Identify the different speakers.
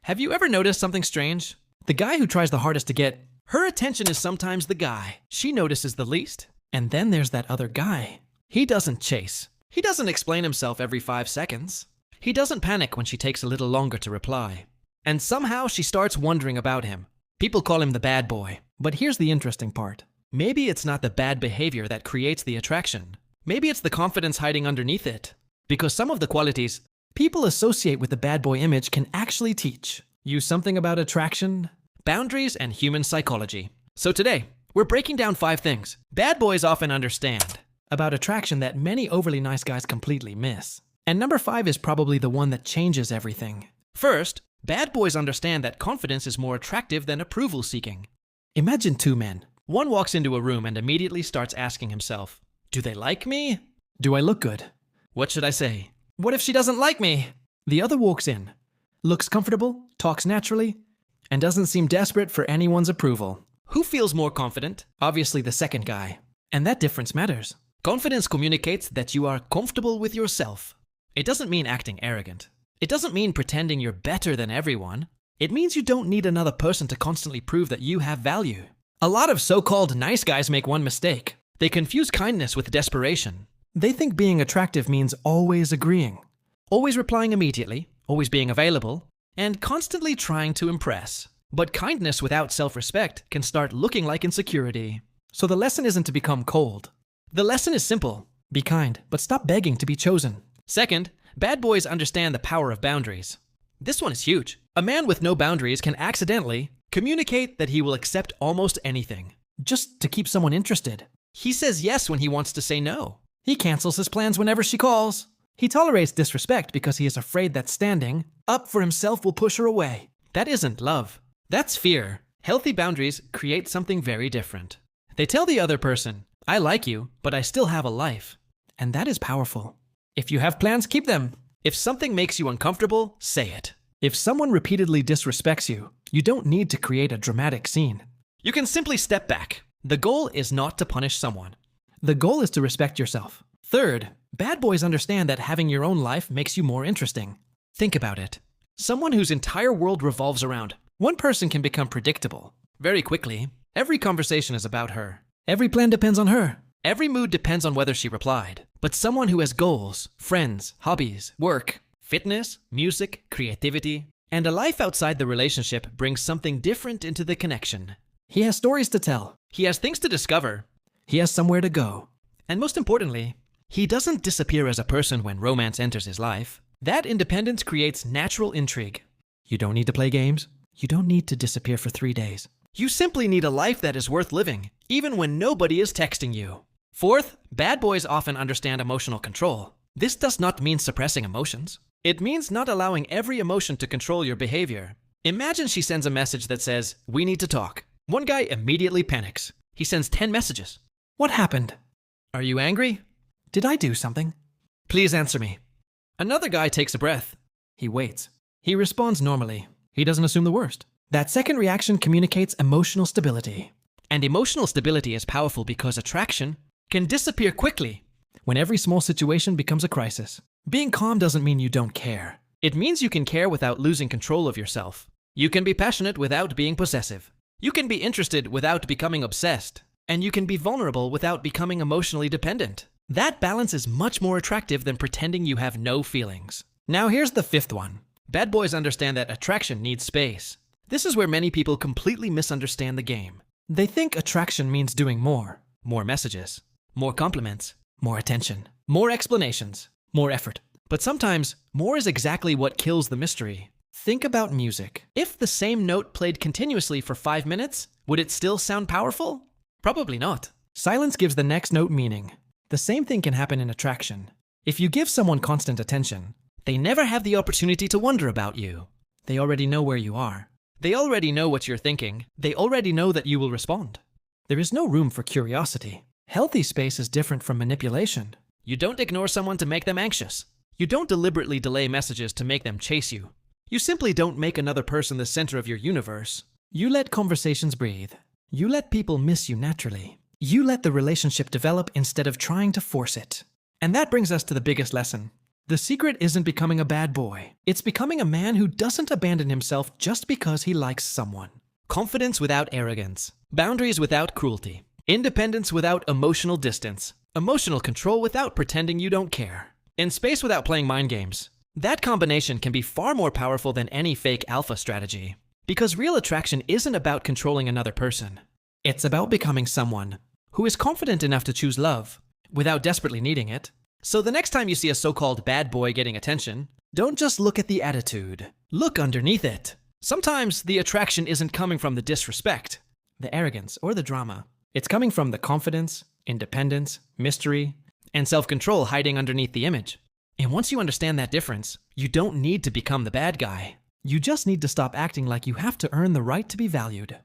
Speaker 1: Have you ever noticed something strange? The guy who tries the hardest to get her attention is sometimes the guy she notices the least. And then there's that other guy. He doesn't chase. He doesn't explain himself every 5 seconds. He doesn't panic when she takes a little longer to reply. And somehow she starts wondering about him. People call him the bad boy. But here's the interesting part. Maybe it's not the bad behavior that creates the attraction. Maybe it's the confidence hiding underneath it. Because some of the qualities people associate with the bad boy image can actually teach you something about attraction, boundaries, and human psychology. So today, we're breaking down 5 things bad boys often understand about attraction that many overly nice guys completely miss. And number 5 is probably the one that changes everything. First, bad boys understand that confidence is more attractive than approval seeking. Imagine 2 men. One walks into a room and immediately starts asking himself, do they like me? Do I look good? What should I say? What if she doesn't like me? The other walks in, looks comfortable, talks naturally, and doesn't seem desperate for anyone's approval. Who feels more confident? Obviously the second guy. And that difference matters. Confidence communicates that you are comfortable with yourself. It doesn't mean acting arrogant. It doesn't mean pretending you're better than everyone. It means you don't need another person to constantly prove that you have value. A lot of so-called nice guys make one mistake. They confuse kindness with desperation. They think being attractive means always agreeing, always replying immediately, always being available, and constantly trying to impress. But kindness without self-respect can start looking like insecurity. So the lesson isn't to become cold. The lesson is simple. Be kind, but stop begging to be chosen. Second, bad boys understand the power of boundaries. This one is huge. A man with no boundaries can accidentally communicate that he will accept almost anything, just to keep someone interested. He says yes when he wants to say no. He cancels his plans whenever she calls. He tolerates disrespect because he is afraid that standing up for himself will push her away. That isn't love. That's fear. Healthy boundaries create something very different. They tell the other person, I like you, but I still have a life. And that is powerful. If you have plans, keep them. If something makes you uncomfortable, say it. If someone repeatedly disrespects you, you don't need to create a dramatic scene. You can simply step back. The goal is not to punish someone. The goal is to respect yourself. Third, bad boys understand that having your own life makes you more interesting. Think about it. Someone whose entire world revolves around one person can become predictable. Very quickly, every conversation is about her. Every plan depends on her. Every mood depends on whether she replied. But someone who has goals, friends, hobbies, work, fitness, music, creativity, and a life outside the relationship brings something different into the connection. He has stories to tell. He has things to discover. He has somewhere to go. And most importantly, he doesn't disappear as a person when romance enters his life. That independence creates natural intrigue. You don't need to play games. You don't need to disappear for 3 days. You simply need a life that is worth living, even when nobody is texting you. Fourth, bad boys often understand emotional control. This does not mean suppressing emotions. It means not allowing every emotion to control your behavior. Imagine she sends a message that says, we need to talk. One guy immediately panics. He sends 10 messages. What happened? Are you angry? Did I do something? Please answer me. Another guy takes a breath. He waits. He responds normally. He doesn't assume the worst. That second reaction communicates emotional stability. And emotional stability is powerful because attraction can disappear quickly when every small situation becomes a crisis. Being calm doesn't mean you don't care. It means you can care without losing control of yourself. You can be passionate without being possessive. You can be interested without becoming obsessed. And you can be vulnerable without becoming emotionally dependent. That balance is much more attractive than pretending you have no feelings. Now here's the 5th one. Bad boys understand that attraction needs space. This is where many people completely misunderstand the game. They think attraction means doing more. More messages, more compliments, more attention, more explanations, more effort. But sometimes, more is exactly what kills the mystery. Think about music. If the same note played continuously for 5 minutes, would it still sound powerful? Probably not. Silence gives the next note meaning. The same thing can happen in attraction. If you give someone constant attention, they never have the opportunity to wonder about you. They already know where you are. They already know what you're thinking. They already know that you will respond. There is no room for curiosity. Healthy space is different from manipulation. You don't ignore someone to make them anxious. You don't deliberately delay messages to make them chase you. You simply don't make another person the center of your universe. You let conversations breathe. You let people miss you naturally. You let the relationship develop instead of trying to force it. And that brings us to the biggest lesson. The secret isn't becoming a bad boy. It's becoming a man who doesn't abandon himself just because he likes someone. Confidence without arrogance. Boundaries without cruelty. Independence without emotional distance. Emotional control without pretending you don't care. And space without playing mind games. That combination can be far more powerful than any fake alpha strategy. Because real attraction isn't about controlling another person. It's about becoming someone who is confident enough to choose love without desperately needing it. So the next time you see a so-called bad boy getting attention, don't just look at the attitude. Look underneath it. Sometimes the attraction isn't coming from the disrespect, the arrogance, or the drama. It's coming from the confidence, independence, mystery, and self-control hiding underneath the image. And once you understand that difference, you don't need to become the bad guy. You just need to stop acting like you have to earn the right to be valued.